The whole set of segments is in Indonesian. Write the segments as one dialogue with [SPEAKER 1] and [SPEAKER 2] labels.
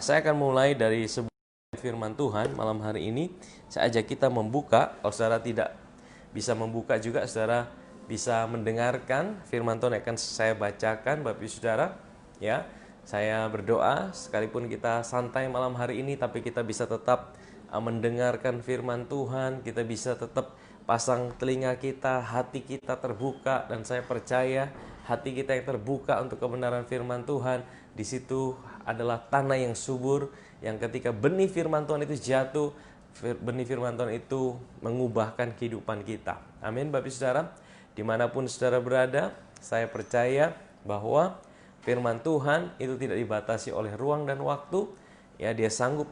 [SPEAKER 1] saya akan mulai dari sebuah firman Tuhan malam hari ini. Saya ajak kita membuka. Kalau saudara tidak bisa membuka juga, saudara bisa mendengarkan firman Tuhan yang akan saya bacakan, Bapak Ibu Saudara. Ya, saya berdoa sekalipun kita santai malam hari ini, tapi kita bisa tetap mendengarkan firman Tuhan. Kita bisa tetap pasang telinga kita, hati kita terbuka, dan saya percaya hati kita yang terbuka untuk kebenaran firman Tuhan, di situ adalah tanah yang subur, yang ketika benih firman Tuhan itu jatuh, benih firman Tuhan itu mengubahkan kehidupan kita. Amin, Bapak Saudara. Dimanapun saudara berada, saya percaya bahwa firman Tuhan itu tidak dibatasi oleh ruang dan waktu. Ya, dia sanggup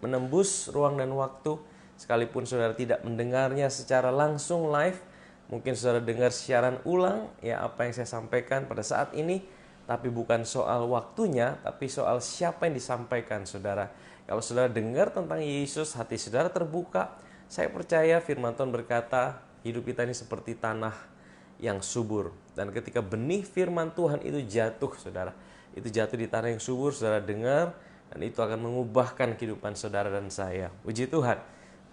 [SPEAKER 1] menembus ruang dan waktu. Sekalipun saudara tidak mendengarnya secara langsung live, mungkin saudara dengar siaran ulang ya apa yang saya sampaikan pada saat ini, tapi bukan soal waktunya, tapi soal siapa yang disampaikan, saudara. Kalau saudara dengar tentang Yesus, hati saudara terbuka, saya percaya firman Tuhan berkata, hidup kita ini seperti tanah yang subur. Dan ketika benih firman Tuhan itu jatuh, saudara, itu jatuh di tanah yang subur, saudara dengar, dan itu akan mengubahkan kehidupan saudara dan saya. Puji Tuhan.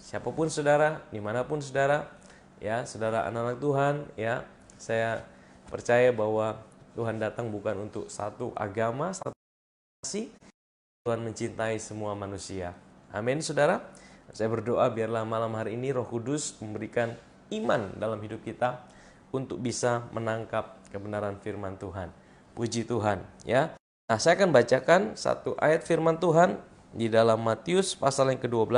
[SPEAKER 1] Siapapun saudara, dimanapun saudara, ya saudara anak-anak Tuhan, ya saya percaya bahwa Tuhan datang bukan untuk satu agama, satu nasi. Tuhan mencintai semua manusia. Amin, saudara. Saya berdoa biarlah malam hari ini Roh Kudus memberikan iman dalam hidup kita untuk bisa menangkap kebenaran firman Tuhan. Puji Tuhan, ya. Nah, saya akan bacakan satu ayat firman Tuhan di dalam Matius pasal yang ke-12,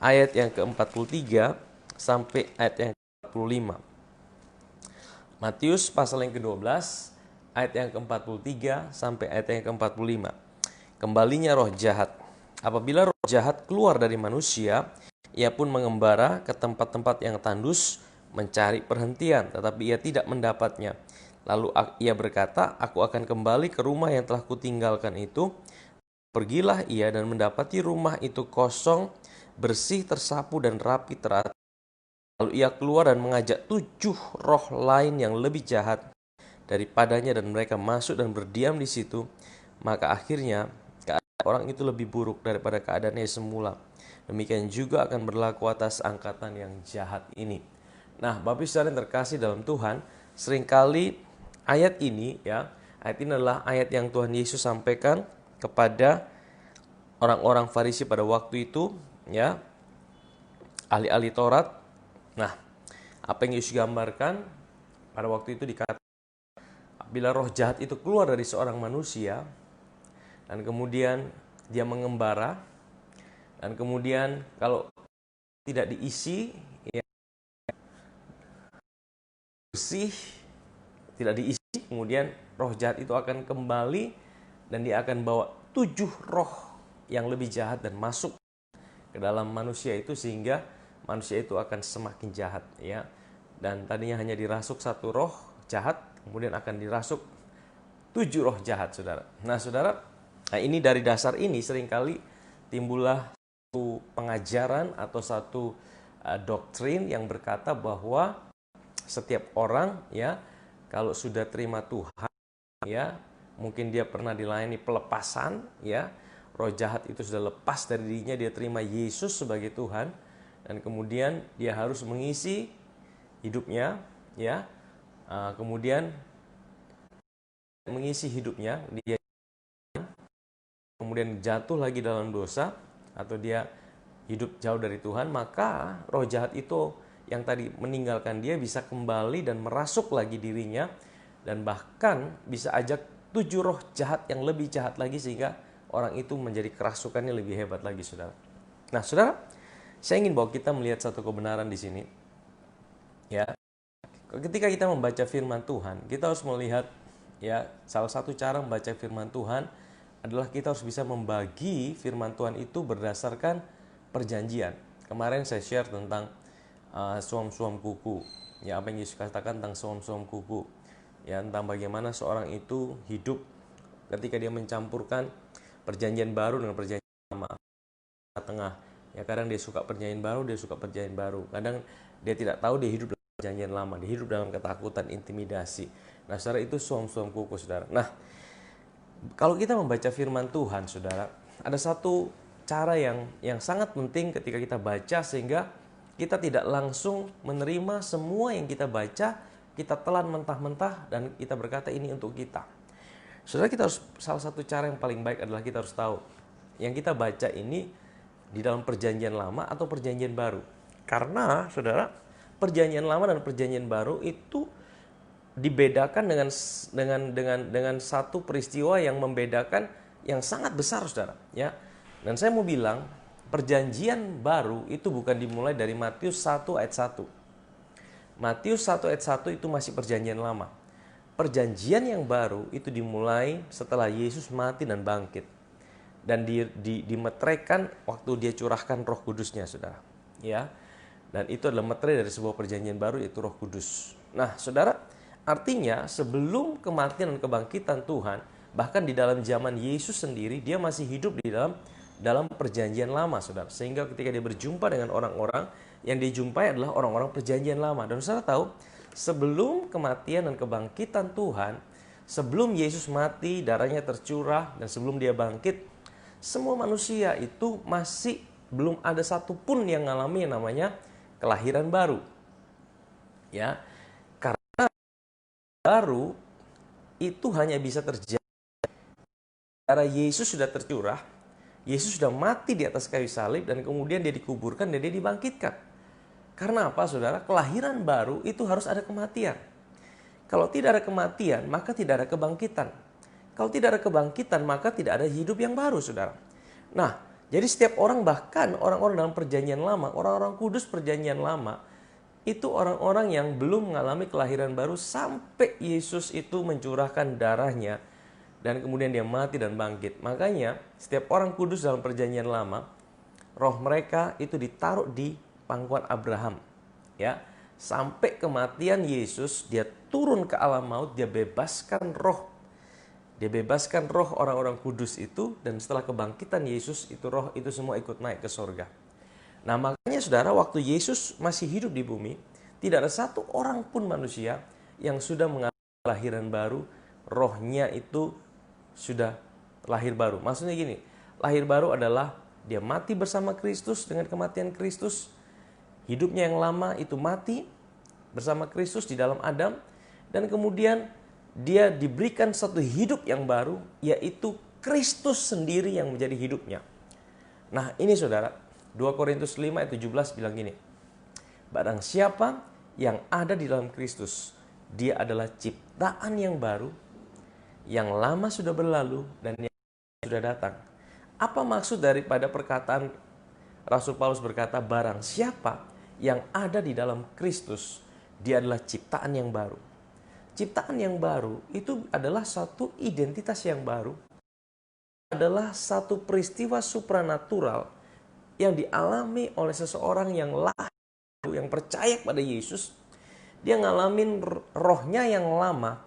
[SPEAKER 1] ayat yang ke-43 sampai ayat yang ke-45. Matius pasal yang ke-12, ayat yang ke-43 sampai ayat yang ke-45. Kembalinya roh jahat. Apabila roh jahat keluar dari manusia, ia pun mengembara ke tempat-tempat yang tandus mencari perhentian, tetapi ia tidak mendapatnya. Lalu ia berkata, aku akan kembali ke rumah yang telah kutinggalkan itu. Pergilah ia dan mendapati rumah itu kosong, bersih, tersapu, dan rapi teratur. Lalu ia keluar dan mengajak 7 roh lain yang lebih jahat daripadanya, dan mereka masuk dan berdiam di situ. Maka akhirnya keadaan orang itu lebih buruk daripada keadaannya semula. Demikian juga akan berlaku atas angkatan yang jahat ini. Nah, Bapak Ibu saudara yang terkasih dalam Tuhan, seringkali ayat ini adalah ayat yang Tuhan Yesus sampaikan kepada orang-orang Farisi pada waktu itu, ya, ahli-ahli Taurat. Nah, apa yang Yesus gambarkan pada waktu itu dikatakan, bila roh jahat itu keluar dari seorang manusia, dan kemudian dia mengembara, dan kemudian kalau tidak diisi, ya, bersih, tidak diisi, kemudian roh jahat itu akan kembali, dan dia akan bawa 7 roh yang lebih jahat dan masuk ke dalam manusia itu, sehingga manusia itu akan semakin jahat, ya. Dan tadinya hanya dirasuk 1 roh jahat, kemudian akan dirasuk 7 roh jahat, saudara. Nah, saudara, ini dari dasar ini seringkali timbullah satu pengajaran atau satu doktrin yang berkata bahwa setiap orang, ya, kalau sudah terima Tuhan, ya, mungkin dia pernah dilayani pelepasan, ya, roh jahat itu sudah lepas dari dirinya, dia terima Yesus sebagai Tuhan, dan kemudian dia harus mengisi hidupnya, ya, kemudian mengisi hidupnya, dia kemudian jatuh lagi dalam dosa, atau dia hidup jauh dari Tuhan, maka roh jahat itu yang tadi meninggalkan dia bisa kembali dan merasuk lagi dirinya, dan bahkan bisa ajak 7 roh jahat yang lebih jahat lagi, sehingga orang itu menjadi kerasukannya lebih hebat lagi, saudara. Nah, saudara, saya ingin bahwa kita melihat satu kebenaran di sini, ya. Ketika kita membaca firman Tuhan, kita harus melihat, ya, salah satu cara membaca firman Tuhan adalah kita harus bisa membagi firman Tuhan itu berdasarkan perjanjian. Kemarin saya share tentang suam-suam kuku, ya, apa yang Yesus katakan tentang suam-suam kuku, ya, tentang bagaimana seorang itu hidup ketika dia mencampurkan perjanjian baru dengan perjanjian lama, tengah, ya, kadang dia suka perjanjian baru, dia suka perjanjian baru, kadang dia tidak tahu dia hidup dalam perjanjian lama, dia hidup dalam ketakutan, intimidasi. Nah, saudara, itu suam-suam kuku, saudara. Nah, Kalau kita membaca firman Tuhan, saudara, ada satu cara yang sangat penting ketika kita baca sehingga kita tidak langsung menerima semua yang kita baca, kita telan mentah-mentah dan kita berkata ini untuk kita. Saudara, kita harus, salah satu cara yang paling baik adalah kita harus tahu yang kita baca ini di dalam perjanjian lama atau perjanjian baru. Karena saudara, perjanjian lama dan perjanjian baru itu dibedakan dengan satu peristiwa yang membedakan yang sangat besar, saudara, ya. Dan saya mau bilang, perjanjian baru itu bukan dimulai dari Matius 1 ayat 1. Matius 1 ayat 1 itu masih perjanjian lama. Perjanjian yang baru itu dimulai setelah Yesus mati dan bangkit. Dan dimetrekan waktu dia curahkan Roh Kudusnya, saudara, ya. Dan itu adalah metre dari sebuah perjanjian baru, yaitu Roh Kudus. Nah, saudara, artinya sebelum kematian dan kebangkitan Tuhan, bahkan di dalam zaman Yesus sendiri, dia masih hidup di dalam perjanjian lama, saudara. Sehingga ketika dia berjumpa dengan orang-orang, yang dijumpai adalah orang-orang perjanjian lama. Dan saudara tahu, sebelum kematian dan kebangkitan Tuhan, sebelum Yesus mati, darahnya tercurah, dan sebelum dia bangkit, semua manusia itu masih belum ada satupun yang mengalami yang namanya kelahiran baru, ya. Karena baru itu hanya bisa terjadi karena Yesus sudah tercurah, Yesus sudah mati di atas kayu salib, dan kemudian dia dikuburkan dan dia dibangkitkan. Karena apa, saudara? Kelahiran baru itu harus ada kematian. Kalau tidak ada kematian, maka tidak ada kebangkitan. Kalau tidak ada kebangkitan, maka tidak ada hidup yang baru, saudara. Nah, jadi setiap orang, bahkan orang-orang dalam perjanjian lama, orang-orang kudus perjanjian lama, itu orang-orang yang belum mengalami kelahiran baru sampai Yesus itu mencurahkan darahnya dan kemudian dia mati dan bangkit. Makanya setiap orang kudus dalam perjanjian lama, roh mereka itu ditaruh di pangkuan Abraham, ya. Sampai kematian Yesus, dia turun ke alam maut, dia bebaskan roh. Dia bebaskan roh orang-orang kudus itu, dan setelah kebangkitan Yesus, itu roh itu semua ikut naik ke sorga. Nah, makanya saudara, waktu Yesus masih hidup di bumi, tidak ada satu orang pun manusia yang sudah mengalami kelahiran baru, rohnya itu sudah lahir baru. Maksudnya gini, lahir baru adalah dia mati bersama Kristus dengan kematian Kristus, hidupnya yang lama itu mati bersama Kristus di dalam Adam, dan kemudian dia diberikan satu hidup yang baru, yaitu Kristus sendiri yang menjadi hidupnya. Nah, ini saudara, 2 Korintus 5 ayat 17 bilang gini, barang siapa yang ada di dalam Kristus, dia adalah ciptaan yang baru, yang lama sudah berlalu dan yang sudah datang. Apa maksud daripada perkataan Rasul Paulus berkata, barang siapa yang ada di dalam Kristus, dia adalah ciptaan yang baru. Ciptaan yang baru itu adalah satu identitas yang baru, adalah satu peristiwa supranatural yang dialami oleh seseorang yang lahir, yang percaya pada Yesus. Dia ngalamin rohnya yang lama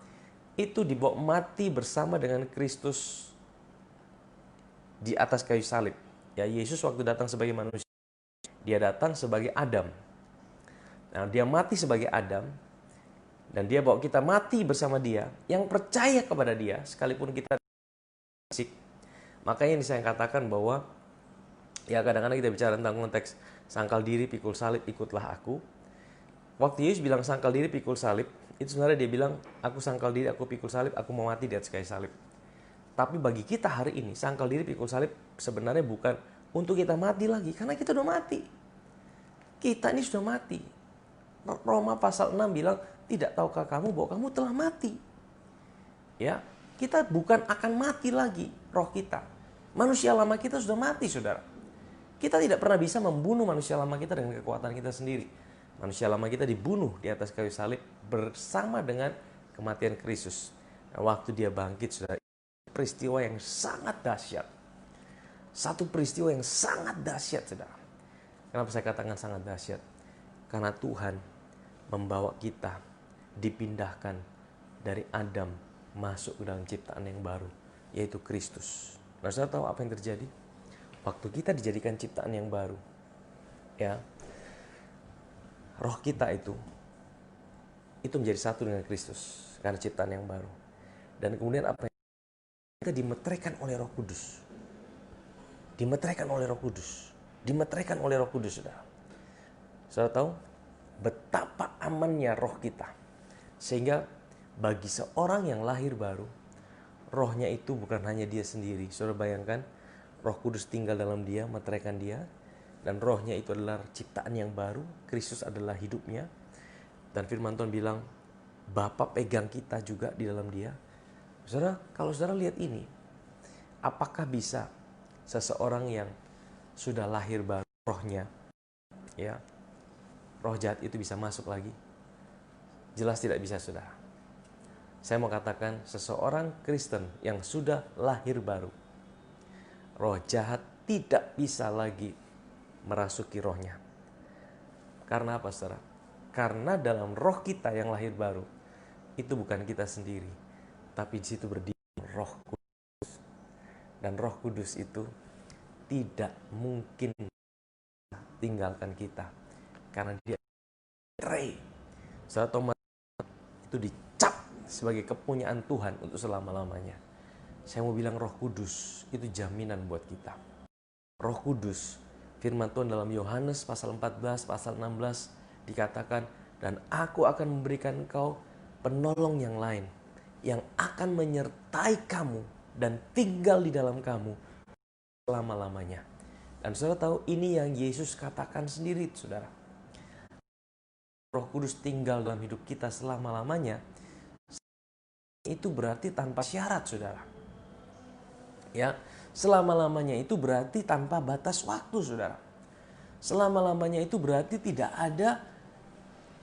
[SPEAKER 1] itu dibawa mati bersama dengan Kristus di atas kayu salib. Ya, Yesus waktu datang sebagai manusia, dia datang sebagai Adam. Nah, dia mati sebagai Adam, dan dia bawa kita mati bersama dia, yang percaya kepada dia, sekalipun kita fisik. Makanya ini saya katakan bahwa, ya kadang-kadang kita bicara tentang konteks sangkal diri, pikul salib, ikutlah aku. Waktu Yesus bilang sangkal diri, pikul salib, itu sebenarnya dia bilang, aku sangkal diri, aku pikul salib, aku mau mati di atas kayu salib. Tapi bagi kita hari ini, sangkal diri, pikul salib sebenarnya bukan untuk kita mati lagi, karena kita udah mati. Kita ini sudah mati. Roma pasal 6 bilang, tidak tahukah kamu bahwa kamu telah mati? Ya, kita bukan akan mati lagi, roh kita. Manusia lama kita sudah mati, saudara. Kita tidak pernah bisa membunuh manusia lama kita dengan kekuatan kita sendiri. Manusia lama kita dibunuh di atas kayu salib bersama dengan kematian Kristus. Nah, waktu dia bangkit, saudara, peristiwa yang sangat dahsyat. Satu peristiwa yang sangat dahsyat, saudara. Kenapa saya katakan sangat dahsyat? Karena Tuhan membawa kita dipindahkan dari Adam masuk ke dalam ciptaan yang baru, yaitu Kristus. Nah, saudara tahu apa yang terjadi? Waktu kita dijadikan ciptaan yang baru, ya, roh kita itu menjadi satu dengan Kristus karena ciptaan yang baru. Dan kemudian apa yang kita dimeteraikan oleh Roh Kudus. Dimeteraikan oleh Roh Kudus. Dimeteraikan oleh Roh Kudus, saudara. Saudara tahu betapa amannya roh kita. Sehingga bagi seorang yang lahir baru, rohnya itu bukan hanya dia sendiri. Saudara bayangkan, Roh Kudus tinggal dalam dia, meteraikan dia. Dan rohnya itu adalah ciptaan yang baru. Kristus adalah hidupnya. Dan firman Tuhan bilang, Bapa pegang kita juga di dalam dia. Saudara, kalau saudara lihat ini, apakah bisa seseorang yang sudah lahir baru, rohnya, ya, roh jahat itu bisa masuk lagi? Jelas tidak bisa, saudara. Saya mau katakan, seseorang Kristen yang sudah lahir baru, roh jahat tidak bisa lagi merasuki rohnya. Karena apa, saudara? Karena dalam roh kita yang lahir baru, itu bukan kita sendiri, tapi di situ berdiri Roh Kudus. Dan Roh Kudus itu tidak mungkin tinggalkan kita, karena dia ray. Saudara, Thomas itu dicap sebagai kepunyaan Tuhan untuk selama-lamanya. Saya mau bilang Roh Kudus itu jaminan buat kita. Roh Kudus, firman Tuhan dalam Yohanes pasal 14, pasal 16 dikatakan, dan aku akan memberikan engkau penolong yang lain, yang akan menyertai kamu dan tinggal di dalam kamu selama-lamanya. Dan saudara tahu, ini yang Yesus katakan sendiri, saudara. Roh Kudus tinggal dalam hidup kita selama-lamanya, itu berarti tanpa syarat, saudara. Ya, selama-lamanya itu berarti tanpa batas waktu, saudara. Selama-lamanya itu berarti tidak ada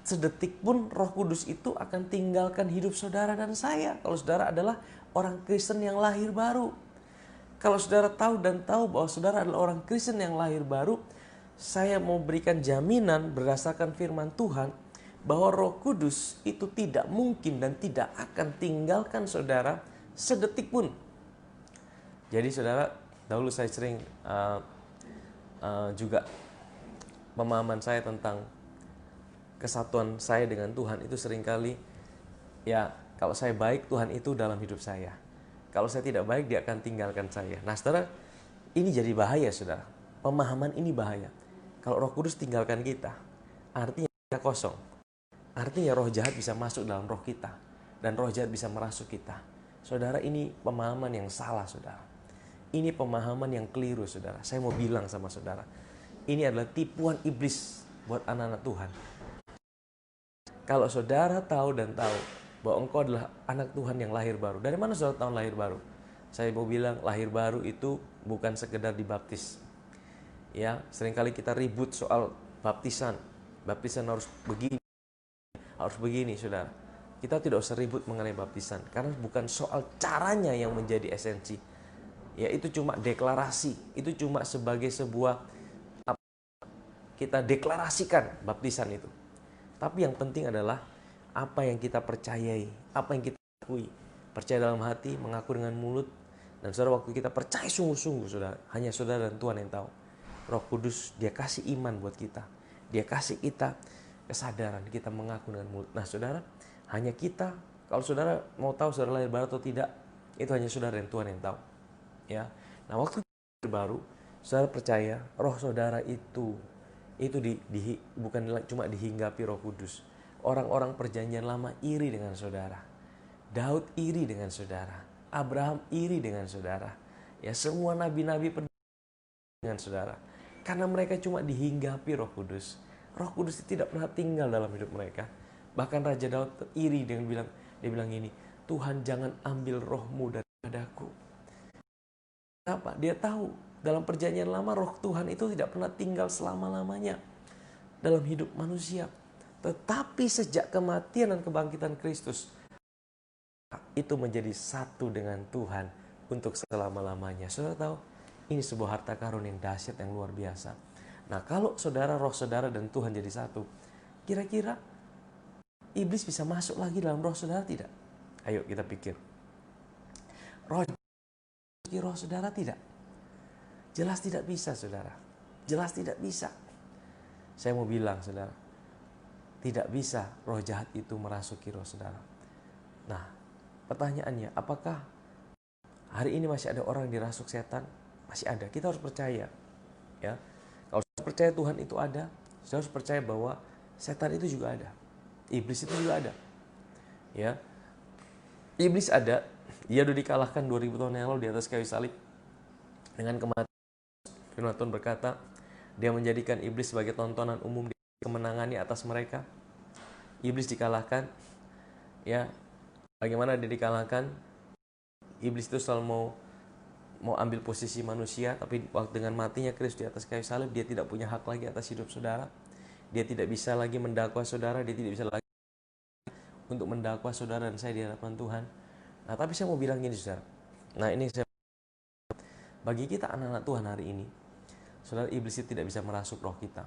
[SPEAKER 1] sedetik pun Roh Kudus itu akan tinggalkan hidup saudara dan saya. Kalau saudara adalah orang Kristen yang lahir baru. Kalau saudara tahu dan tahu bahwa saudara adalah orang Kristen yang lahir baru, saya mau berikan jaminan berdasarkan firman Tuhan bahwa Roh Kudus itu tidak mungkin dan tidak akan tinggalkan saudara sedetik pun. Jadi saudara, dahulu saya sering juga pemahaman saya tentang kesatuan saya dengan Tuhan itu seringkali, ya, kalau saya baik, Tuhan itu dalam hidup saya. Kalau saya tidak baik, dia akan tinggalkan saya. Nah, saudara, ini jadi bahaya, saudara. Pemahaman ini bahaya. Kalau Roh Kudus tinggalkan kita, artinya kita kosong. Artinya roh jahat bisa masuk dalam roh kita. Dan roh jahat bisa merasuk kita. Saudara, ini pemahaman yang salah, saudara. Ini pemahaman yang keliru, saudara. Saya mau bilang sama saudara, ini adalah tipuan iblis buat anak-anak Tuhan. Kalau saudara tahu dan tahu bahwa engkau adalah anak Tuhan yang lahir baru. Dari mana saudara tahu lahir baru? Saya mau bilang lahir baru itu bukan sekedar dibaptis. Ya, seringkali kita ribut soal baptisan. Baptisan harus begini, saudara. Kita tidak usah ribut mengenai baptisan, karena bukan soal caranya yang menjadi esensi. Ya, itu cuma deklarasi. Itu cuma sebagai sebuah, kita deklarasikan baptisan itu. Tapi yang penting adalah apa yang kita percayai, apa yang kita akui. Percaya dalam hati, mengaku dengan mulut. Dan saudara, waktu kita percaya sungguh-sungguh, saudara, hanya saudara dan Tuhan yang tahu. Roh Kudus, dia kasih iman buat kita. Dia kasih kita kesadaran, kita mengaku dengan mulut. Nah, saudara, hanya kita, kalau saudara mau tahu saudara lahir baru atau tidak, itu hanya saudara dan Tuhan yang tahu. Ya. Nah, waktu lahir baru, saudara percaya roh saudara itu bukan cuma dihinggapi Roh Kudus. Orang-orang perjanjian lama iri dengan saudara. Daud iri dengan saudara. Abraham iri dengan saudara. Ya, semua nabi-nabi dengan saudara. Karena mereka cuma dihinggapi Roh Kudus. Roh Kudus itu tidak pernah tinggal dalam hidup mereka. Bahkan Raja Daud iri dengan dia bilang ini, Tuhan jangan ambil rohmu daripadaku. Kenapa? Dia tahu dalam perjanjian lama roh Tuhan itu tidak pernah tinggal selama-lamanya dalam hidup manusia. Tetapi sejak kematian dan kebangkitan Kristus, itu menjadi satu dengan Tuhan untuk selama-lamanya. Saudara tahu, ini sebuah harta karun yang dahsyat, yang luar biasa. Nah, kalau saudara, roh saudara dan Tuhan jadi satu, kira-kira iblis bisa masuk lagi dalam roh saudara tidak? Ayo kita pikir. Roh saudara tidak? Jelas tidak bisa, saudara. Jelas tidak bisa. Saya mau bilang, saudara, tidak bisa roh jahat itu merasuki roh saudara. Nah, pertanyaannya, apakah Hari ini masih ada orang yang dirasuk setan, masih ada. Kita harus percaya, ya. Kalau saudara percaya Tuhan itu ada, saudara harus percaya bahwa setan itu juga ada, iblis itu juga ada, ya. Iblis ada, dia sudah dikalahkan 2000 tahun yang lalu di atas kayu salib dengan kematian. Firman Tuhan berkata, dia menjadikan iblis sebagai tontonan umum, kemenangannya atas mereka. Iblis dikalahkan, ya. Bagaimana dia dikalahkan? Iblis itu selalu mau ambil posisi manusia, tapi waktu dengan matinya Kristus di atas kayu salib, dia tidak punya hak lagi atas hidup saudara. Dia tidak bisa lagi mendakwa saudara, dia tidak bisa lagi untuk mendakwa saudara dan saya di hadapan Tuhan. Nah, tapi saya mau bilang gini, saudara. Nah, ini bagi kita anak-anak Tuhan hari ini, saudara, iblis itu tidak bisa merasuk roh kita.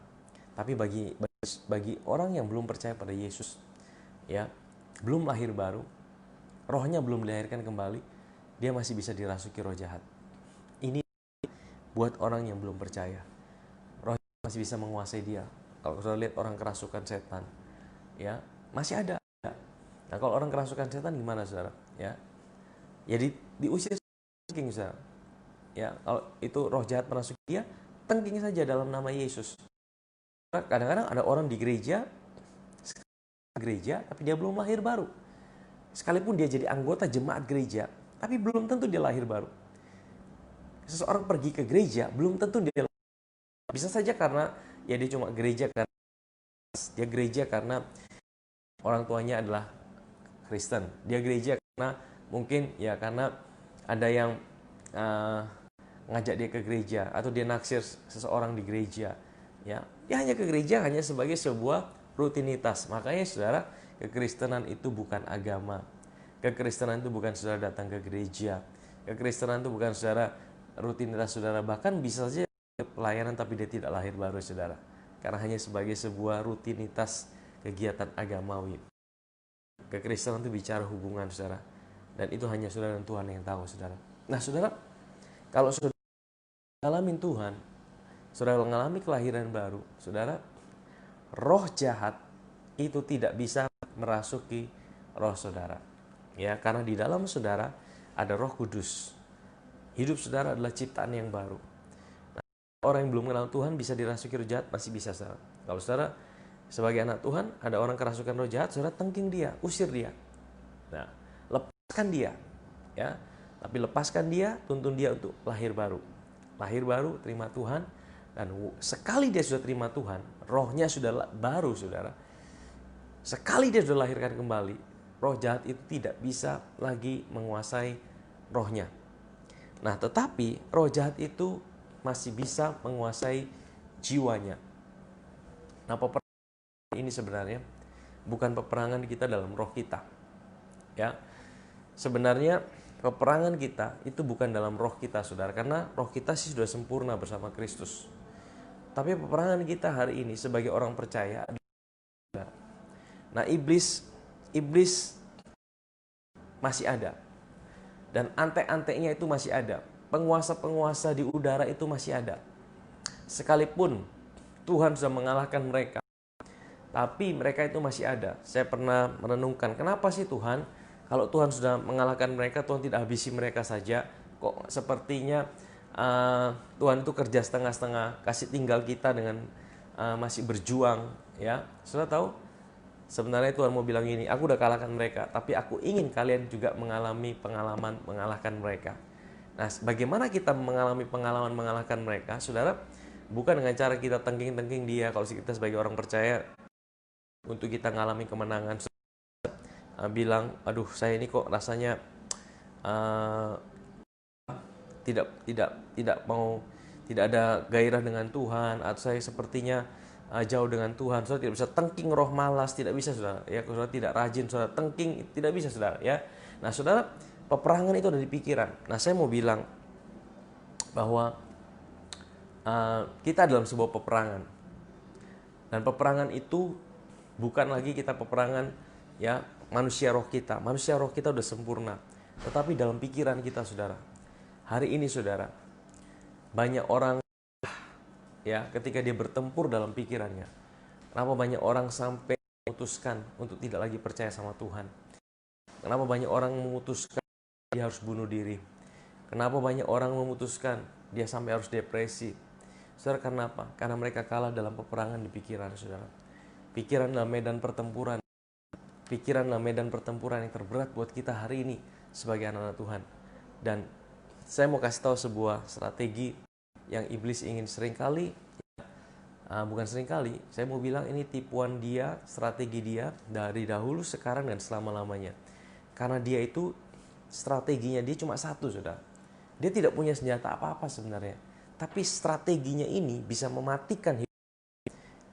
[SPEAKER 1] Tapi bagi orang yang belum percaya pada Yesus, ya, belum lahir baru, rohnya belum dilahirkan kembali, dia masih bisa dirasuki roh jahat. Ini buat orang yang belum percaya. Roh masih bisa menguasai dia. Kalau saudara lihat orang kerasukan setan, ya, masih ada. Nah, kalau orang kerasukan setan gimana, saudara? Ya, jadi diusir tengking, saudara. Ya, kalau itu roh jahat merasuki dia, tengking saja dalam nama Yesus. Kadang-kadang ada orang di gereja, tapi dia belum lahir baru. Sekalipun dia jadi anggota jemaat gereja, tapi belum tentu dia lahir baru. Seseorang pergi ke gereja, belum tentu dia lahir. Bisa saja karena ya dia cuma gereja karena dia gereja karena orang tuanya adalah Kristen. Dia gereja karena mungkin ya karena ada yang ngajak dia ke gereja, atau dia naksir seseorang di gereja. Ya, dia hanya ke gereja hanya sebagai sebuah rutinitas. Makanya saudara, kekristenan itu bukan agama. Kekristenan itu bukan saudara datang ke gereja. Kekristenan itu bukan saudara rutinitas saudara. Bahkan bisa saja pelayanan tapi dia tidak lahir baru, saudara. Karena hanya sebagai sebuah rutinitas kegiatan agamawi. Kekristenan itu bicara hubungan, saudara. Dan itu hanya saudara dan Tuhan yang tahu, saudara. Nah, saudara, kalau saudara mengalami Tuhan, saudara mengalami kelahiran baru, saudara, roh jahat itu tidak bisa merasuki roh saudara. Ya, karena di dalam saudara ada Roh Kudus. Hidup saudara adalah ciptaan yang baru. Nah, orang yang belum kenal Tuhan bisa dirasuki roh jahat, masih bisa, saudara. Kalau saudara sebagai anak Tuhan, ada orang kerasukan roh jahat, saudara tengking dia, usir dia. Nah, lepaskan dia, ya. Tapi lepaskan dia, tuntun dia untuk lahir baru. Lahir baru, terima Tuhan. Dan sekali dia sudah terima Tuhan, rohnya sudah baru, saudara. Sekali dia sudah lahirkan kembali, roh jahat itu tidak bisa lagi menguasai rohnya. Nah, tetapi roh jahat itu masih bisa menguasai jiwanya. Nah, peperangan ini sebenarnya bukan peperangan kita dalam roh kita. Ya, sebenarnya peperangan kita itu bukan dalam roh kita, saudara, karena roh kita sih sudah sempurna bersama Kristus. Tapi peperangan kita hari ini sebagai orang percaya, nah, iblis masih ada, dan antek-anteknya itu masih ada. Penguasa-penguasa di udara itu masih ada. Sekalipun Tuhan sudah mengalahkan mereka, tapi mereka itu masih ada. Saya pernah merenungkan, kenapa sih Tuhan, kalau Tuhan sudah mengalahkan mereka, Tuhan tidak habisi mereka saja? Kok sepertinya Tuhan itu kerja setengah-setengah, kasih tinggal kita dengan masih berjuang, ya. Sudah tahu? Sebenarnya Tuhan mau bilang ini, aku udah kalahkan mereka, tapi aku ingin kalian juga mengalami pengalaman mengalahkan mereka. Nah, bagaimana kita mengalami pengalaman mengalahkan mereka, saudara? Bukan dengan cara kita tengking-tengking dia. Kalau kita sebagai orang percaya, untuk kita mengalami kemenangan, bilang, aduh, saya ini kok rasanya tidak mau, tidak ada gairah dengan Tuhan, atau saya sepertinya jauh dengan Tuhan. Saudara tidak bisa tengking roh malas, tidak bisa, saudara. Ya, saudara tidak rajin, saudara tengking, tidak bisa, saudara. Ya, nah, saudara, peperangan itu ada di pikiran. Nah, saya mau bilang bahwa kita dalam sebuah peperangan, dan peperangan itu bukan lagi kita peperangan, ya, manusia roh kita. Manusia roh kita udah sempurna, tetapi dalam pikiran kita, saudara. Hari ini, saudara, banyak orang, ya, ketika dia bertempur dalam pikirannya. Kenapa banyak orang sampai memutuskan untuk tidak lagi percaya sama Tuhan? Kenapa banyak orang memutuskan dia harus bunuh diri? Kenapa banyak orang memutuskan dia sampai harus depresi? Saudara, karena apa? Karena mereka kalah dalam peperangan di pikiran, saudara. Pikiran adalah medan pertempuran. Pikiran adalah medan pertempuran yang terberat buat kita hari ini sebagai anak-anak Tuhan. Dan saya mau kasih tahu sebuah strategi yang iblis ingin seringkali, bukan seringkali, saya mau bilang ini tipuan dia, strategi dia dari dahulu, sekarang, dan selama-lamanya. Karena dia itu, strateginya dia cuma satu, saudara. Dia tidak punya senjata apa-apa sebenarnya. Tapi strateginya ini bisa mematikan hidup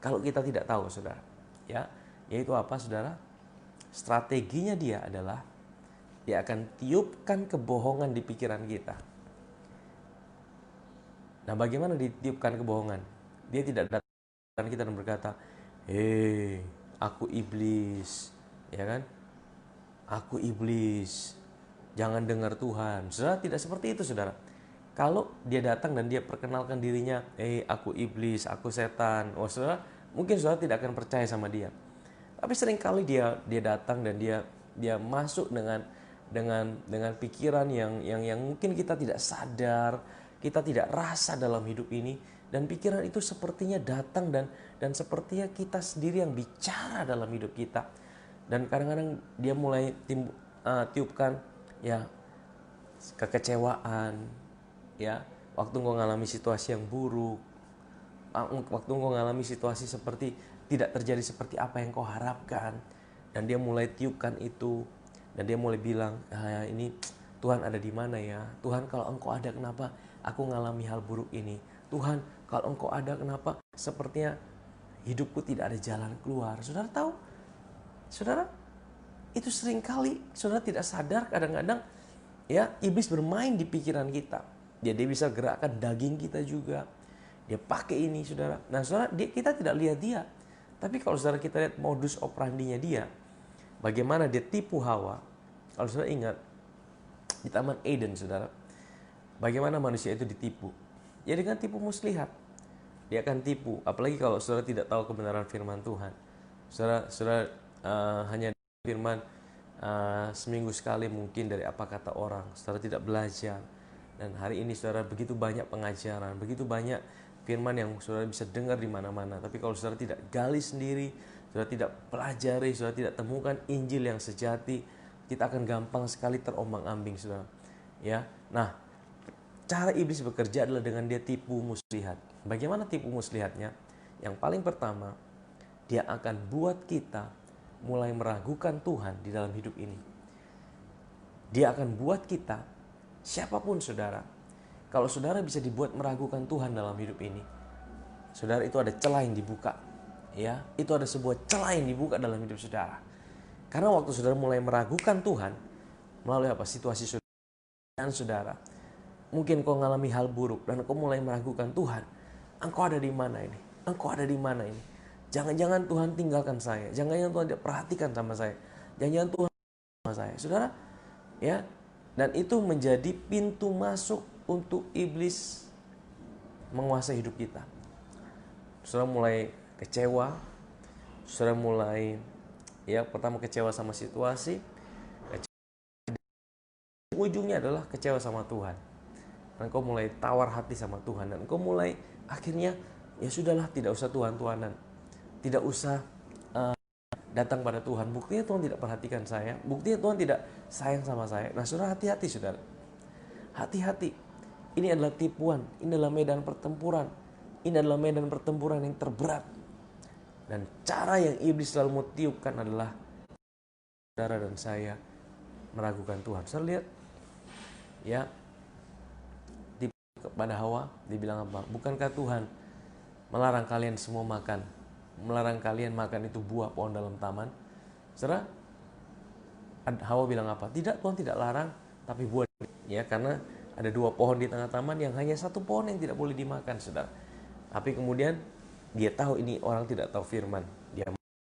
[SPEAKER 1] kalau kita tidak tahu, saudara. Ya, yaitu apa, saudara? Strateginya dia adalah dia akan tiupkan kebohongan di pikiran kita. Nah, bagaimana ditiupkan kebohongan? Dia tidak datang kita dan berkata, "Hei, aku iblis." Ya kan? "Aku iblis. Jangan dengar Tuhan." Saudara, tidak seperti itu, saudara. Kalau dia datang dan dia perkenalkan dirinya, "Aku iblis, aku setan." Oh, saudara, mungkin saudara tidak akan percaya sama dia. Tapi seringkali dia datang dan dia masuk dengan pikiran yang mungkin kita tidak sadar, kita tidak rasa dalam hidup ini, dan pikiran itu sepertinya datang dan sepertinya kita sendiri yang bicara dalam hidup kita. Dan kadang-kadang dia mulai tiupkan ya kekecewaan, ya waktu engkau mengalami situasi yang buruk, waktu engkau mengalami situasi seperti tidak terjadi seperti apa yang kau harapkan, dan dia mulai tiupkan itu, dan dia mulai bilang, ini Tuhan ada di mana ya? Tuhan, kalau engkau ada, kenapa aku mengalami hal buruk ini? Tuhan, kalau engkau ada, kenapa sepertinya hidupku tidak ada jalan keluar? Saudara tahu? Saudara, itu seringkali saudara tidak sadar, kadang-kadang ya iblis bermain di pikiran kita. Dia bisa gerakkan daging kita juga. Dia pakai ini, saudara. Nah, saudara, kita tidak lihat dia. Tapi kalau saudara kita lihat modus operandinya dia, bagaimana dia tipu Hawa. Kalau saudara ingat di Taman Eden, saudara, bagaimana manusia itu ditipu? Ya dengan tipu muslihat. Dia akan tipu. Apalagi kalau saudara tidak tahu kebenaran firman Tuhan. Saudara hanya firman seminggu sekali mungkin dari apa kata orang. Saudara tidak belajar. Dan hari ini saudara begitu banyak pengajaran, begitu banyak firman yang saudara bisa dengar di mana-mana. Tapi kalau saudara tidak gali sendiri, saudara tidak pelajari, saudara tidak temukan Injil yang sejati, kita akan gampang sekali terombang-ambing, saudara. Ya, nah, cara iblis bekerja adalah dengan dia tipu muslihat. Bagaimana tipu muslihatnya? Yang paling pertama, dia akan buat kita mulai meragukan Tuhan di dalam hidup ini. Dia akan buat kita, siapapun saudara, kalau saudara bisa dibuat meragukan Tuhan dalam hidup ini, saudara, itu ada celah yang dibuka. Ya, itu ada sebuah celah yang dibuka dalam hidup saudara. Karena waktu saudara mulai meragukan Tuhan melalui apa? Situasi saudara dan saudara. Mungkin kau mengalami hal buruk dan kau mulai meragukan Tuhan. Engkau ada di mana ini? Engkau ada di mana ini? Jangan-jangan Tuhan tinggalkan saya. Jangan-jangan Tuhan tidak perhatikan sama saya. Jangan-jangan Tuhan sama saya. Saudara, ya. Dan itu menjadi pintu masuk untuk iblis menguasai hidup kita. Saudara mulai kecewa. Saudara mulai, ya, pertama kecewa sama situasi. Ujungnya adalah kecewa sama Tuhan. Dan kau mulai tawar hati sama Tuhan. Dan kau mulai akhirnya, ya sudahlah, tidak usah Tuhan-Tuhanan. Tidak usah datang pada Tuhan. Buktinya Tuhan tidak perhatikan saya. Buktinya Tuhan tidak sayang sama saya. Nah, saudara, hati-hati, saudara. Hati-hati. Ini adalah tipuan. Ini adalah medan pertempuran. Ini adalah medan pertempuran yang terberat. Dan cara yang iblis selalu mau tiupkan adalah saudara dan saya meragukan Tuhan. Saudara lihat, ya, kepada Hawa dibilang apa? Bukankah Tuhan melarang kalian semua makan? Melarang kalian makan itu buah pohon dalam taman? Saudara, Hawa bilang apa? Tidak, Tuhan tidak larang, tapi buah. Ya, karena ada dua pohon di tengah taman yang hanya satu pohon yang tidak boleh dimakan, saudara. Tapi kemudian dia tahu ini orang tidak tahu firman. Dia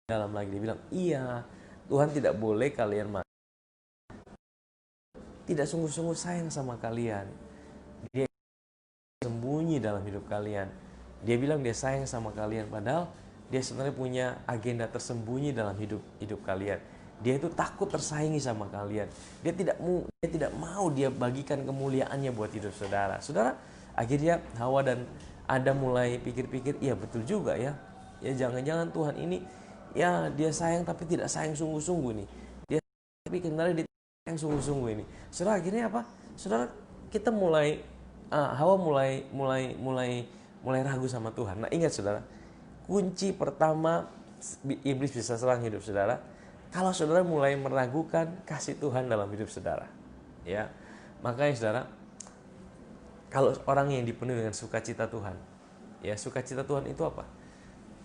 [SPEAKER 1] dalam lagi, dia bilang, iya, Tuhan tidak boleh kalian makan. Tidak sungguh-sungguh sayang sama kalian. Dia sembunyi dalam hidup kalian. Dia bilang dia sayang sama kalian, padahal dia sebenarnya punya agenda tersembunyi dalam hidup kalian. Dia itu takut tersaingi sama kalian. Dia tidak mau dia bagikan kemuliaannya buat hidup saudara. Saudara, akhirnya Hawa dan Adam mulai pikir-pikir, iya betul juga ya. Ya jangan-jangan Tuhan ini ya dia sayang tapi tidak sayang sungguh-sungguh nih. Dia tapi sebenarnya dia sayang sungguh-sungguh ini. Saudara, akhirnya apa? Saudara, kita mulai Hawa mulai ragu sama Tuhan. Nah, ingat saudara, kunci pertama iblis bisa serang hidup saudara kalau saudara mulai meragukan kasih Tuhan dalam hidup saudara. Ya. Makanya saudara, kalau orang yang dipenuhi dengan sukacita Tuhan, ya sukacita Tuhan itu apa?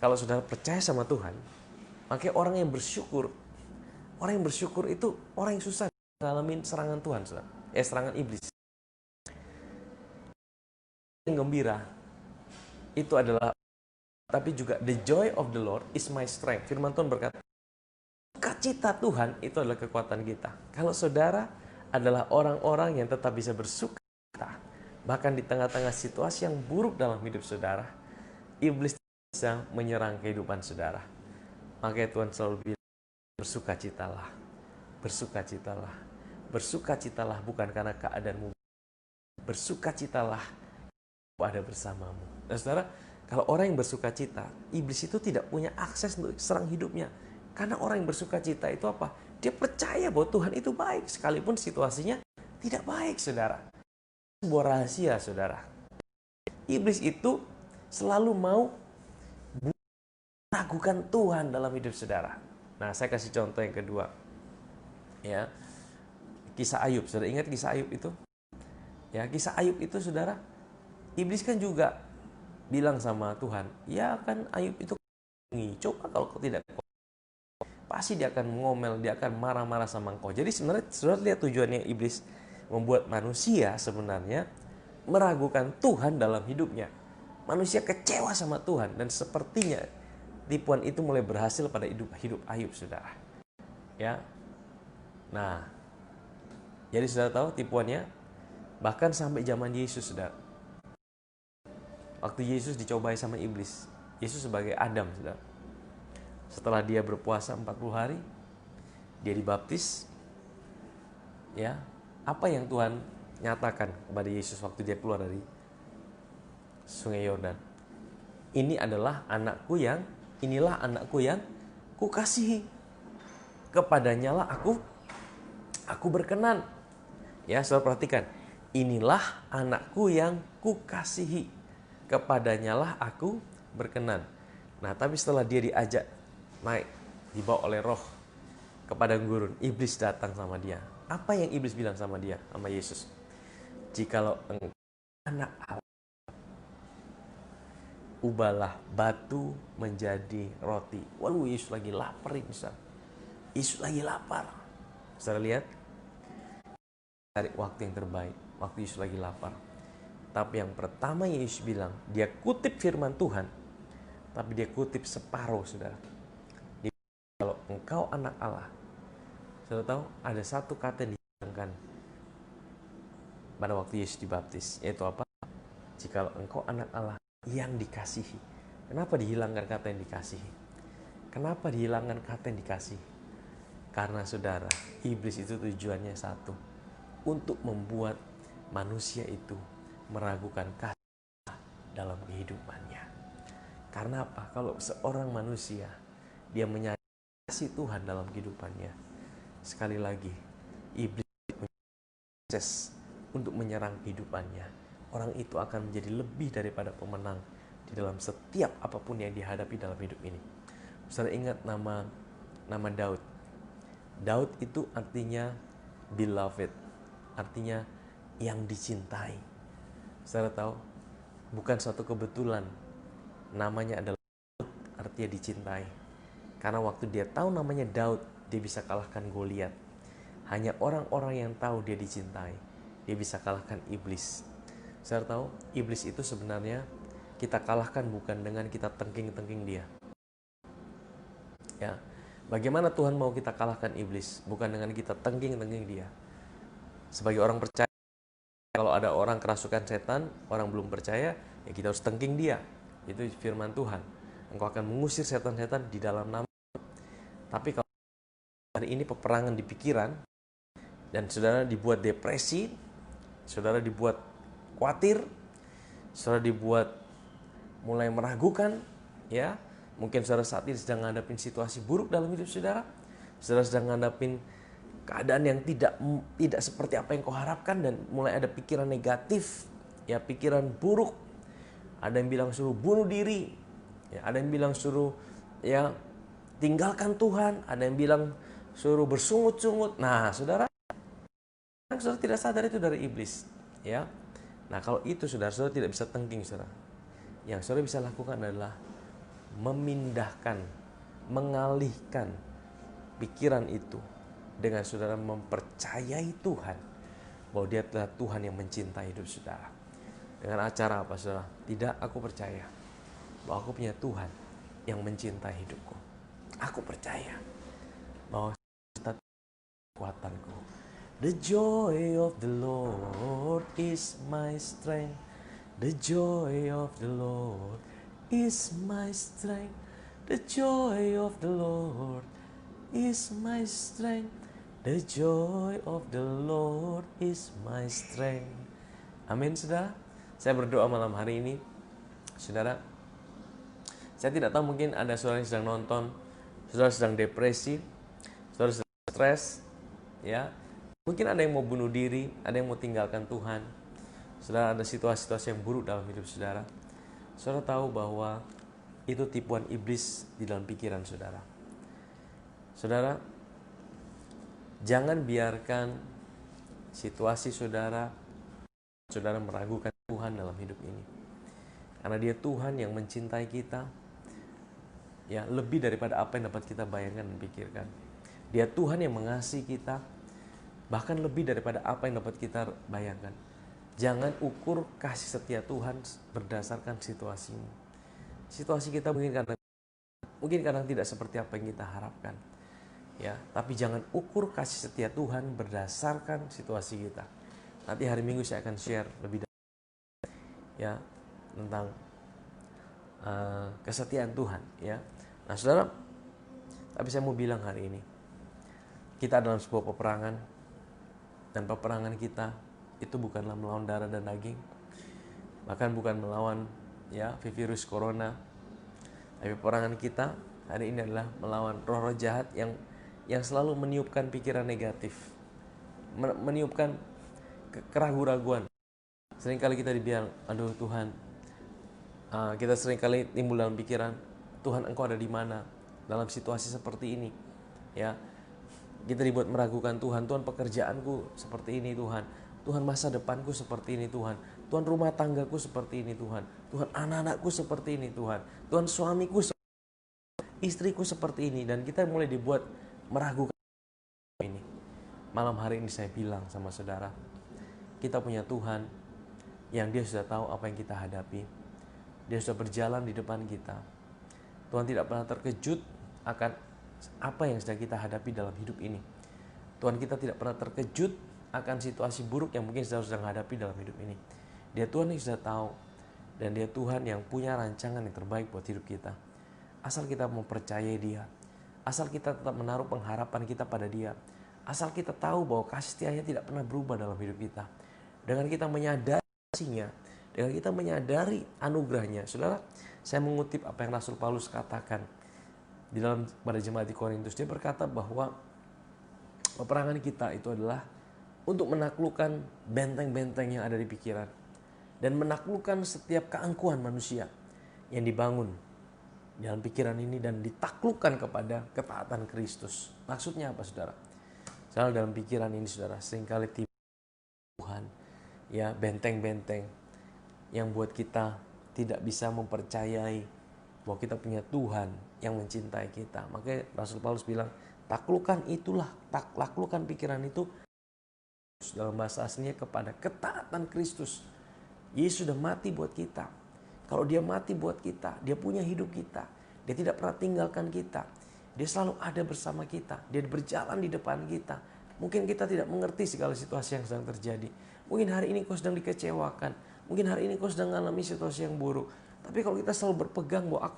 [SPEAKER 1] Kalau saudara percaya sama Tuhan, makanya orang yang bersyukur itu orang yang susah ngalamin serangan Tuhan, saudara. Serangan iblis. Yang gembira itu adalah, tapi juga the joy of the Lord is my strength. Firman Tuhan berkata, sukacita Tuhan itu adalah kekuatan kita. Kalau saudara adalah orang-orang yang tetap bisa bersukacita, bahkan di tengah-tengah situasi yang buruk dalam hidup saudara, iblis bisa menyerang kehidupan saudara. Makanya Tuhan selalu bilang, bersukacitalah, bersukacitalah, bersukacitalah bukan karena keadaanmu, bersukacitalah ada bersamamu. Nah saudara, kalau orang yang bersukacita, iblis itu tidak punya akses untuk serang hidupnya. Karena orang yang bersukacita itu apa? Dia percaya bahwa Tuhan itu baik, sekalipun situasinya tidak baik, saudara. Sebuah rahasia, saudara. Iblis itu selalu mau meragukan Tuhan dalam hidup saudara. Nah, saya kasih contoh yang kedua. Ya. Kisah Ayub, saudara ingat kisah Ayub itu? Ya, kisah Ayub itu, saudara, iblis kan juga bilang sama Tuhan, ya kan Ayub itu coba kalau kau tidak, pasti dia akan ngomel, dia akan marah-marah sama engkau. Jadi sebenarnya saudara lihat tujuannya iblis membuat manusia sebenarnya meragukan Tuhan dalam hidupnya. Manusia kecewa sama Tuhan dan sepertinya tipuan itu mulai berhasil pada hidup Ayub, saudara. Ya. Nah, jadi saudara tahu tipuannya bahkan sampai zaman Yesus, saudara. Waktu Yesus dicobai sama iblis, Yesus sebagai Adam, saudara. Setelah dia berpuasa 40 hari, dia dibaptis. Ya, apa yang Tuhan nyatakan kepada Yesus waktu dia keluar dari Sungai Yordan? Inilah anakku yang kukasihi. Kepadanya lah aku berkenan. Ya, saudara perhatikan. Inilah anakku yang kukasihi. Kepadanya lah aku berkenan. Nah, tapi setelah dia diajak naik, dibawa oleh roh ke padang gurun, iblis datang sama dia. Apa yang iblis bilang sama dia, sama Yesus? Jikalau engkau anak Allah, ubahlah batu menjadi roti. Waduh, Yesus lagi lapar ini, saudara. Yesus lagi lapar. Saudara lihat, cari waktu yang terbaik, waktu Yesus lagi lapar. Tapi yang pertama Yesus bilang, dia kutip firman Tuhan, tapi dia kutip separuh, saudara. Kalau engkau anak Allah, saudara tahu ada satu kata yang dihilangkan pada waktu Yesus dibaptis, yaitu apa? Jikalau engkau anak Allah yang dikasihi. Kenapa dihilangkan kata yang dikasihi? Kenapa dihilangkan kata yang dikasihi? Karena saudara, iblis itu tujuannya satu, untuk membuat manusia itu meragukan kasih dalam kehidupannya. Karena apa? Kalau seorang manusia dia menyadari kasih Tuhan dalam kehidupannya, sekali lagi iblis punya akses untuk menyerang kehidupannya. Orang itu akan menjadi lebih daripada pemenang di dalam setiap apapun yang dihadapi dalam hidup ini. Saudara ingat nama Daud. Daud itu artinya beloved, artinya yang dicintai. Saudara tahu, bukan suatu kebetulan namanya adalah Daud, artinya dicintai. Karena waktu dia tahu namanya Daud, dia bisa kalahkan Goliat. Hanya orang-orang yang tahu dia dicintai, dia bisa kalahkan iblis. Saudara tahu, iblis itu sebenarnya kita kalahkan bukan dengan kita tengking-tengking dia. Ya, bagaimana Tuhan mau kita kalahkan iblis? Bukan dengan kita tengking-tengking dia. Sebagai orang percaya, kalau ada orang kerasukan setan, orang belum percaya, ya kita harus tengking dia. Itu firman Tuhan. Engkau akan mengusir setan-setan di dalam nama. Tapi kalau hari ini peperangan di pikiran, dan saudara dibuat depresi, saudara dibuat khawatir, saudara dibuat mulai meragukan, ya. Mungkin saudara saat ini sedang menghadapi situasi buruk dalam hidup saudara. Saudara sedang menghadapi keadaan yang tidak seperti apa yang kau harapkan, dan mulai ada pikiran negatif, ya, pikiran buruk. Ada yang bilang suruh bunuh diri, ya, ada yang bilang suruh, ya, tinggalkan Tuhan, ada yang bilang suruh bersungut-sungut. Nah, saudara tidak sadar itu dari iblis, ya. Nah, kalau itu saudara tidak bisa tengking, saudara. Yang saudara bisa lakukan adalah memindahkan, mengalihkan pikiran itu dengan saudara mempercayai Tuhan bahwa Dia adalah Tuhan yang mencintai hidup saudara. Dengan acara apa, saudara? Tidak, aku percaya bahwa aku punya Tuhan yang mencintai hidupku. Aku percaya bahwa kekuatanku. The joy of the Lord is my strength. The joy of the Lord is my strength. The joy of the Lord is my strength. The joy of the Lord is my strength. Amin, saudara. Saya berdoa malam hari ini, saudara. Saya tidak tahu, mungkin ada saudara yang sedang nonton, saudara sedang depresi, saudara sedang stres, ya. Mungkin ada yang mau bunuh diri, ada yang mau tinggalkan Tuhan. Saudara, ada situasi-situasi yang buruk dalam hidup saudara. Saudara tahu bahwa itu tipuan iblis di dalam pikiran saudara. Saudara, jangan biarkan situasi saudara meragukan Tuhan dalam hidup ini. Karena Dia Tuhan yang mencintai kita, ya, lebih daripada apa yang dapat kita bayangkan dan pikirkan. Dia Tuhan yang mengasihi kita, bahkan lebih daripada apa yang dapat kita bayangkan. Jangan ukur kasih setia Tuhan berdasarkan situasimu. Situasi kita mungkin kadang tidak seperti apa yang kita harapkan, ya. Tapi jangan ukur kasih setia Tuhan berdasarkan situasi kita. Nanti hari Minggu saya akan share lebih dalam, ya, tentang kesetiaan Tuhan, ya. Nah, saudara, tapi saya mau bilang hari ini, kita dalam sebuah peperangan, dan peperangan kita itu bukanlah melawan darah dan daging, bahkan bukan melawan, ya, virus corona. Tapi peperangan kita hari ini adalah melawan roh-roh jahat yang selalu meniupkan pikiran negatif, meniupkan keraguan-raguan. Seringkali kita dibilang, aduh Tuhan, kita seringkali timbul dalam pikiran, Tuhan, Engkau ada di mana dalam situasi seperti ini, ya. Kita dibuat meragukan Tuhan. Tuhan, pekerjaanku seperti ini, Tuhan. Tuhan, masa depanku seperti ini, Tuhan. Tuhan, rumah tanggaku seperti ini, Tuhan. Tuhan, anak-anakku seperti ini, Tuhan. Tuhan, suamiku, istriku seperti ini. Dan kita mulai dibuat meragukan ini. Malam hari ini saya bilang sama saudara, kita punya Tuhan yang Dia sudah tahu apa yang kita hadapi. Dia sudah berjalan di depan kita. Tuhan tidak pernah terkejut akan apa yang sedang kita hadapi dalam hidup ini. Tuhan kita tidak pernah terkejut akan situasi buruk yang mungkin sedang hadapi dalam hidup ini. Dia Tuhan yang sudah tahu, dan Dia Tuhan yang punya rancangan yang terbaik buat hidup kita. Asal kita mempercayai Dia, asal kita tetap menaruh pengharapan kita pada Dia, asal kita tahu bahwa kasih setianya tidak pernah berubah dalam hidup kita. Dengan kita menyadari kasih-Nya, dengan kita menyadari anugerah-Nya. Saudara, saya mengutip apa yang Rasul Paulus katakan di dalam pada jemaat di Korintus. Dia berkata bahwa peperangan kita itu adalah untuk menaklukkan benteng-benteng yang ada di pikiran, dan menaklukkan setiap keangkuhan manusia yang dibangun dalam pikiran ini, dan ditaklukkan kepada ketaatan Kristus. Maksudnya apa, saudara? Saudara, dalam pikiran ini, saudara, seringkali Tuhan, ya, benteng-benteng yang buat kita tidak bisa mempercayai bahwa kita punya Tuhan yang mencintai kita. Makanya Rasul Paulus bilang, taklukkan pikiran itu, dalam bahasa aslinya, kepada ketaatan Kristus. Yesus sudah mati buat kita. Kalau Dia mati buat kita, Dia punya hidup kita. Dia tidak pernah tinggalkan kita. Dia selalu ada bersama kita. Dia berjalan di depan kita. Mungkin kita tidak mengerti segala situasi yang sedang terjadi. Mungkin hari ini kau sedang dikecewakan. Mungkin hari ini kau sedang mengalami situasi yang buruk. Tapi kalau kita selalu berpegang bahwa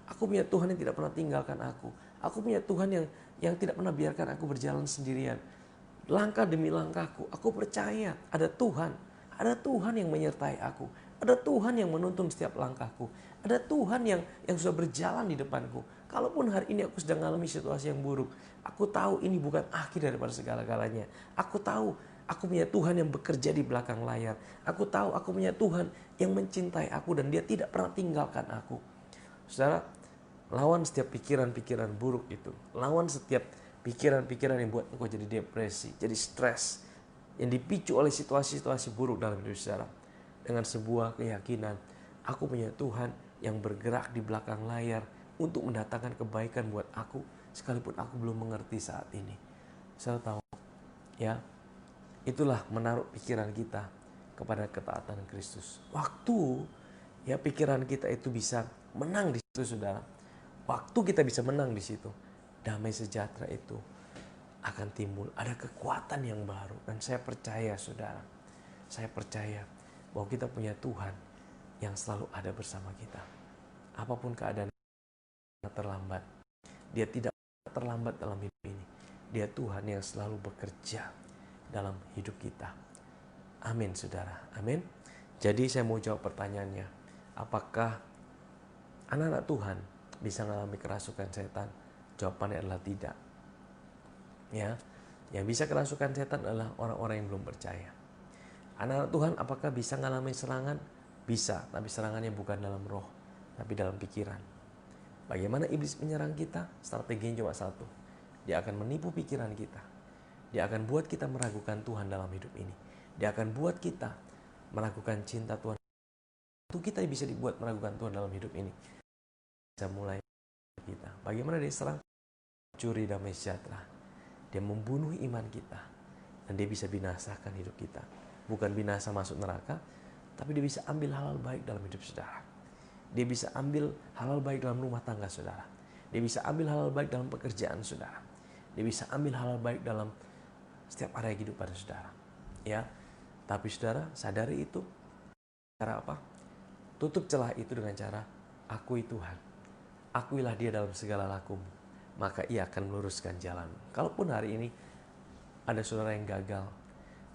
[SPEAKER 1] aku punya Tuhan yang tidak pernah tinggalkan aku. Aku punya Tuhan yang tidak pernah biarkan aku berjalan sendirian. Langkah demi langkahku, aku percaya ada Tuhan. Ada Tuhan yang menyertai aku. Ada Tuhan yang menuntun setiap langkahku. Ada Tuhan yang sudah berjalan di depanku. Kalaupun hari ini aku sedang mengalami situasi yang buruk, aku tahu ini bukan akhir daripada segala-galanya. Aku tahu aku punya Tuhan yang bekerja di belakang layar. Aku tahu aku punya Tuhan yang mencintai aku dan Dia tidak pernah tinggalkan aku. Saudara, lawan setiap pikiran-pikiran buruk itu. Lawan setiap pikiran-pikiran yang buat engkau jadi depresi, jadi stres, yang dipicu oleh situasi-situasi buruk dalam hidup saudara. Dengan sebuah keyakinan, aku punya Tuhan yang bergerak di belakang layar untuk mendatangkan kebaikan buat aku, sekalipun aku belum mengerti saat ini. Saya tahu, ya, itulah menaruh pikiran kita kepada ketaatan Kristus. Waktu ya pikiran kita itu bisa menang di situ, saudara. Waktu kita bisa menang di situ, damai sejahtera itu akan timbul. Ada kekuatan yang baru. Dan saya percaya, saudara, saya percaya bahwa kita punya Tuhan yang selalu ada bersama kita. Apapun keadaan terlambat, Dia tidak terlambat dalam hidup ini. Dia Tuhan yang selalu bekerja dalam hidup kita. Amin, saudara. Amin. Jadi saya mau jawab pertanyaannya. Apakah anak-anak Tuhan bisa mengalami kerasukan setan? Jawabannya adalah tidak. Ya, yang bisa kerasukan setan adalah orang-orang yang belum percaya. Anak-anak Tuhan apakah bisa mengalami serangan? Bisa, tapi serangannya bukan dalam roh, tapi dalam pikiran. Bagaimana iblis menyerang kita? Strateginya cuma satu. Dia akan menipu pikiran kita. Dia akan buat kita meragukan Tuhan dalam hidup ini. Dia akan buat kita meragukan cinta Tuhan. Itu kita bisa dibuat meragukan Tuhan dalam hidup ini. Bisa mulai kita. Bagaimana dia serang? Curi damai sejahtera. Dia membunuh iman kita. Dan dia bisa binasakan hidup kita. Bukan binasa masuk neraka, tapi dia bisa ambil hal-hal baik dalam hidup saudara. Dia bisa ambil hal-hal baik dalam rumah tangga saudara. Dia bisa ambil hal-hal baik dalam pekerjaan saudara. Dia bisa ambil hal-hal baik dalam setiap area kehidupan saudara. Ya, tapi saudara sadari itu. Cara apa? Tutup celah itu dengan cara akui Tuhan. Akuilah Dia dalam segala lakumu, maka Ia akan meluruskan jalan. Kalaupun hari ini ada saudara yang gagal,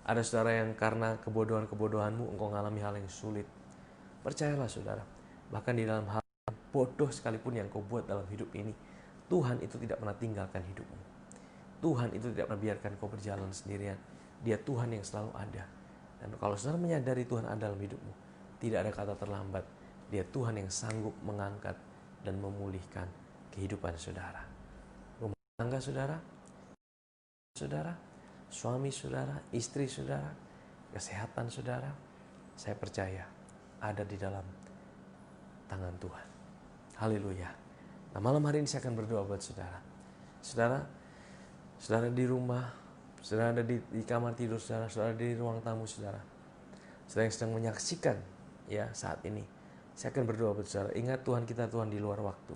[SPEAKER 1] ada saudara yang karena kebodohan-kebodohanmu engkau mengalami hal yang sulit, percayalah saudara, bahkan di dalam hal bodoh sekalipun yang kau buat dalam hidup ini, Tuhan itu tidak pernah tinggalkan hidupmu. Tuhan itu tidak pernah biarkan kau berjalan sendirian. Dia Tuhan yang selalu ada. Dan kalau saudara menyadari Tuhan ada dalam hidupmu, tidak ada kata terlambat. Dia Tuhan yang sanggup mengangkat dan memulihkan kehidupan saudara. Rumah tangga saudara, suami saudara, istri saudara, kesehatan saudara, saya percaya ada di dalam tangan Tuhan. Haleluya. Nah, malam hari ini saya akan berdoa buat saudara. Saudara di rumah, saudara ada di kamar tidur saudara, saudara di ruang tamu saudara. Saudara yang sedang menyaksikan ya saat ini. Saya akan berdoa buat saudara. Ingat Tuhan kita Tuhan di luar waktu.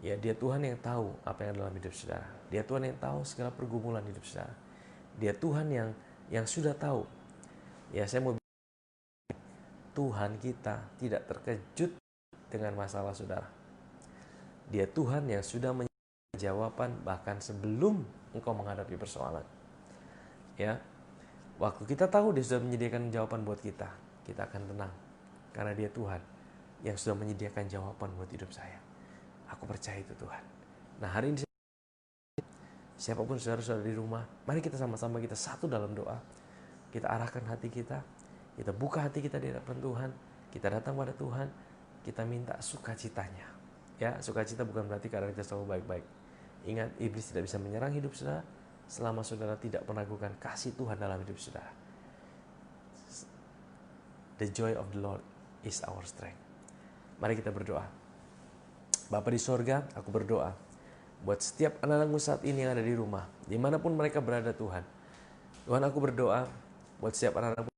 [SPEAKER 1] Ya, Dia Tuhan yang tahu apa yang dalam hidup saudara. Dia Tuhan yang tahu segala pergumulan hidup saudara. Dia Tuhan yang sudah tahu. Ya, saya mau bilang, Tuhan kita tidak terkejut dengan masalah saudara. Dia Tuhan yang sudah menyediakan jawaban bahkan sebelum engkau menghadapi persoalan. Ya, waktu kita tahu Dia sudah menyediakan jawaban buat kita akan tenang. Karena Dia Tuhan yang sudah menyediakan jawaban buat hidup saya. Aku percaya itu Tuhan. Nah, hari ini siapapun saudara-saudara di rumah, mari kita sama-sama kita satu dalam doa. Kita arahkan hati kita buka hati kita di hadapan Tuhan, kita datang pada Tuhan, kita minta sukacitanya. Ya, sukacita bukan berarti karena kita selalu baik-baik. Ingat, iblis tidak bisa menyerang hidup saudara selama saudara tidak meragukan kasih Tuhan dalam hidup saudara. The joy of the Lord is our strength. Mari kita berdoa. Bapa di sorga, aku berdoa buat setiap anak-anakmu saat ini yang ada di rumah, dimanapun mereka berada Tuhan. Tuhan, aku berdoa buat setiap anak-anakmu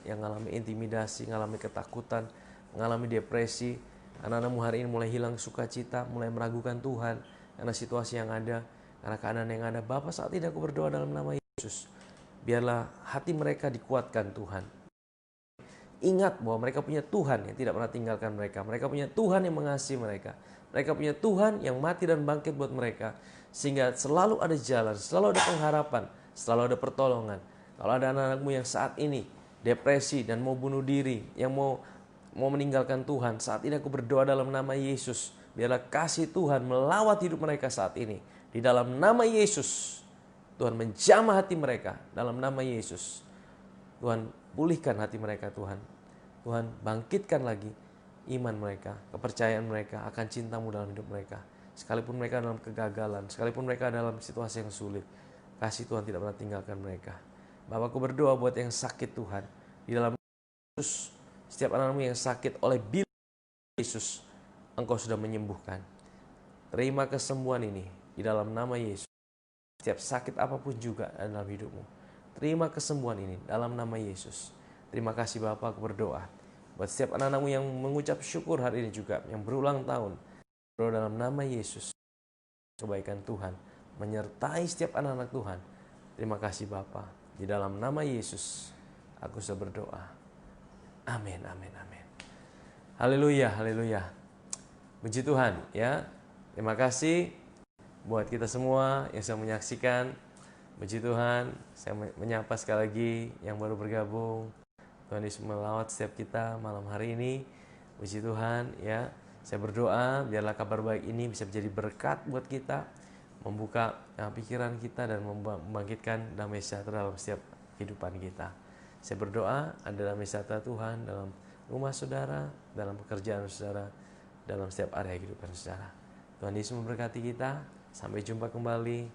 [SPEAKER 1] yang mengalami intimidasi, mengalami ketakutan, mengalami depresi. Anak-anakmu hari ini mulai hilang sukacita, mulai meragukan Tuhan karena situasi yang ada, karena keadaan yang ada. Bapa, saat ini aku berdoa dalam nama Yesus, biarlah hati mereka dikuatkan Tuhan. Ingat bahwa mereka punya Tuhan yang tidak pernah tinggalkan mereka. Mereka punya Tuhan yang mengasihi mereka. Mereka punya Tuhan yang mati dan bangkit buat mereka. Sehingga selalu ada jalan, selalu ada pengharapan, selalu ada pertolongan. Kalau ada anak-anakmu yang saat ini depresi dan mau bunuh diri, yang mau meninggalkan Tuhan, saat ini aku berdoa dalam nama Yesus. Biarlah kasih Tuhan melawat hidup mereka saat ini. Di dalam nama Yesus, Tuhan menjamah hati mereka. Dalam nama Yesus, Tuhan pulihkan hati mereka Tuhan. Tuhan bangkitkan lagi iman mereka, kepercayaan mereka akan cintamu dalam hidup mereka. Sekalipun mereka dalam kegagalan, sekalipun mereka dalam situasi yang sulit, kasih Tuhan tidak pernah tinggalkan mereka. Bapakku berdoa buat yang sakit Tuhan. Di dalam Yesus, setiap anak-anakmu yang sakit oleh bila Yesus, Engkau sudah menyembuhkan. Terima kesembuhan ini di dalam nama Yesus. Setiap sakit apapun juga dalam hidupmu, terima kesembuhan ini dalam nama Yesus. Terima kasih Bapa, aku berdoa buat setiap anak-anakmu yang mengucap syukur hari ini juga, yang berulang tahun. Berdoa dalam nama Yesus, kebaikan Tuhan menyertai setiap anak-anak Tuhan. Terima kasih Bapa, di dalam nama Yesus aku sudah berdoa. Amin, amin, amin. Haleluya, haleluya. Puji Tuhan ya. Terima kasih buat kita semua yang sedang menyaksikan. Puji Tuhan, saya menyapa sekali lagi yang baru bergabung. Tuhan Yesus melawat setiap kita malam hari ini. Puji Tuhan ya. Saya berdoa biarlah kabar baik ini bisa menjadi berkat buat kita, membuka pikiran kita dan membangkitkan damai sejahtera dalam setiap kehidupan kita. Saya berdoa ada damai sejahtera Tuhan dalam rumah saudara, dalam pekerjaan saudara, dalam setiap area kehidupan saudara. Tuhan Yesus memberkati kita. Sampai jumpa kembali.